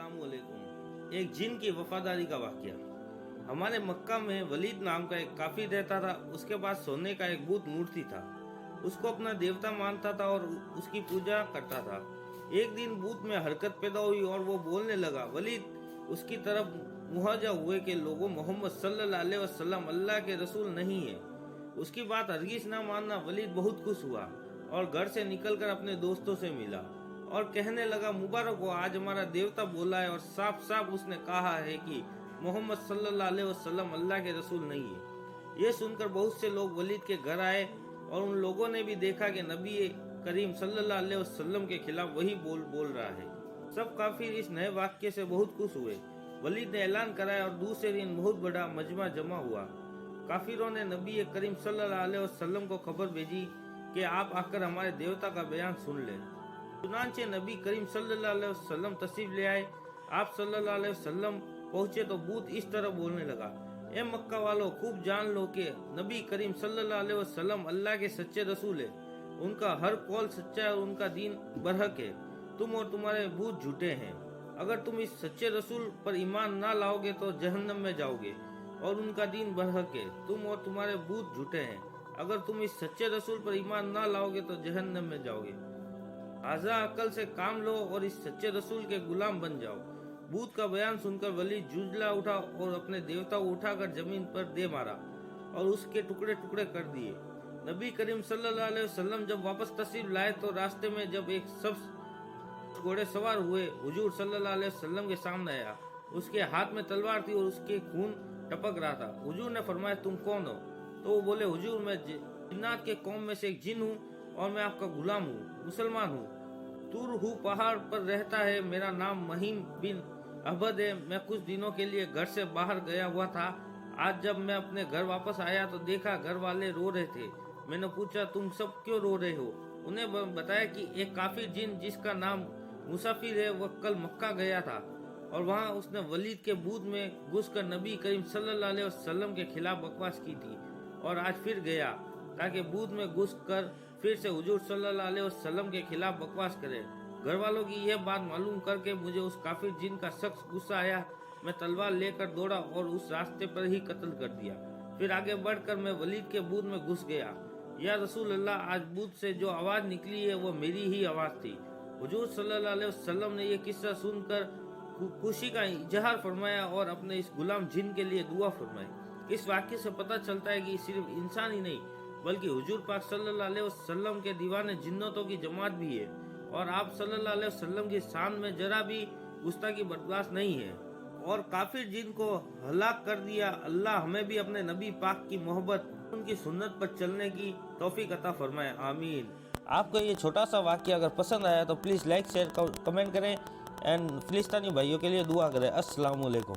अस्सलामुअलैकुम। एक जिन की वफादारी का वाकया। हमारे मक्का में वलीद नाम का एक काफिर रहता था। उसके पास सोने का एक बुत मूर्ति था। उसको अपना देवता मानता था और उसकी पूजा करता था। एक दिन बुत में हरकत पैदा हुई और वो बोलने लगा। वलीद उसकी तरफ मुहाजा हुए कि लोगों, मोहम्मद सल्लल्लाहु अलैहि वसल्लम अल्लाह के रसूल नहीं है। उसकी बात हरगिज ना मानना। वलीद बहुत खुश हुआ और घर से निकलकर अपने दोस्तों से मिला और कहने लगा, मुबारक हो, आज हमारा देवता बोला है और साफ साफ उसने कहा है कि मोहम्मद सल्लल्लाहु अलैहि वसल्लम अल्लाह के रसूल नहीं है। ये सुनकर बहुत से लोग वलीद के घर आए और उन लोगों ने भी देखा कि नबी करीम सल्लल्लाहु अलैहि वसल्लम के खिलाफ वही बोल रहा है। सब काफिर इस नए वाक्य से बहुत खुश हुए। वलीद ने ऐलान कराया और दूसरे दिन बहुत बड़ा मजमा जमा हुआ। काफिरों ने नबी करीम सल्लल्लाहु अलैहि वसल्लम को खबर भेजी कि आप आकर हमारे देवता का बयान सुन ले। चुनांचे नबी करीम सल्लल्लाहु अलैहि वसल्लम तशरीफ ले आए। आप सल्लल्लाहु अलैहि वसल्लम पहुंचे तो बूत इस तरह बोलने लगा, ए मक्का वालों, खूब जान लो कि नबी करीम सल्लल्लाहु अलैहि वसल्लम अल्लाह के सच्चे रसूल है। उनका हर कौल सच्चा है और उनका दीन बरहक है। तुम और तुम्हारे बूत झूठे हैं। अगर तुम इस सच्चे रसूल पर ईमान ना लाओगे तो जहन्नम में जाओगे और उनका दीन बरहक है। तुम और तुम्हारे बूत झूठे हैं। अगर तुम इस सच्चे रसूल पर ईमान ना लाओगे तो जहन्नम में जाओगे। आजा अकल से काम लो और इस सच्चे रसूल के गुलाम बन जाओ। बूत का बयान सुनकर वलीद जुझला उठा और अपने देवता को उठाकर जमीन पर दे मारा और उसके टुकड़े टुकड़े कर दिए। नबी करीम सल्लल्लाहु अलैहि वसल्लम जब वापस तशरीफ लाए तो रास्ते में जब एक सब्ज घोड़े सवार हुए हुजूर सल्लल्लाहु अलैहि वसल्लम के सामने आया। उसके हाथ में तलवार थी और उसके खून टपक रहा था। हुजूर ने फरमाया, तुम कौन हो? तो वो बोले, हुजूर, मैं जिन्नात के कौम में से एक जिन हूँ और मैं आपका गुलाम हूँ, मुसलमान हूँ। तुरहू पहाड़ पर रहता है। मेरा नाम महीम बिन अहबद है। मैं कुछ दिनों के लिए घर से बाहर गया हुआ था। आज जब मैं अपने घर वापस आया तो देखा घर वाले रो रहे थे। मैंने पूछा, तुम सब क्यों रो रहे हो? उन्हें बताया कि एक काफिर जिन जिसका नाम मुसाफिर है वह कल मक्का गया था और वहाँ उसने वलीद के बूत में घुसकर नबी करीम सल्लल्लाहु अलैहि वसल्लम के खिलाफ बकवास की थी और आज फिर गया ताकि बूत में घुसकर फिर से हुजूर सल्लल्लाहु अलैहि वसल्लम के खिलाफ बकवास करे। घर वालों की यह बात मालूम करके मुझे उस काफिर जिन का सख्त गुस्सा आया। मैं तलवार लेकर दौड़ा और उस रास्ते पर ही कत्ल कर दिया। फिर आगे बढ़कर मैं वलीद के बूत में घुस गया। या रसूल अल्लाह, आज बूत से जो आवाज निकली है वो मेरी ही आवाज थी। हुजूर सल्लल्लाहु अलैहि वसल्लम ने यह किस्सा सुनकर खुशी का इजहार फरमाया और अपने इस गुलाम जिन के लिए दुआ फरमाई। इस वाक्य से पता चलता है कि सिर्फ इंसान ही नहीं बल्कि हुजूर पाक सल्लल्लाहु अलैहि वसल्लम के दीवाने जिन्नतों की जमात भी है और आप सल्लल्लाहु अलैहि वसल्लम की शान में जरा भी गुस्ताखी बर्दाश्त नहीं है और काफिर जिन को हलाक कर दिया। अल्लाह हमें भी अपने नबी पाक की मोहब्बत, उनकी सुन्नत पर चलने की तौफीक अता फरमाए, आमीन। आपको ये छोटा सा वाक्य अगर पसंद आया तो प्लीज़ लाइक शेयर कमेंट करें एंड फिलिस्तीनी भाइयों के लिए दुआ करें। अस्सलाम वालेकुम।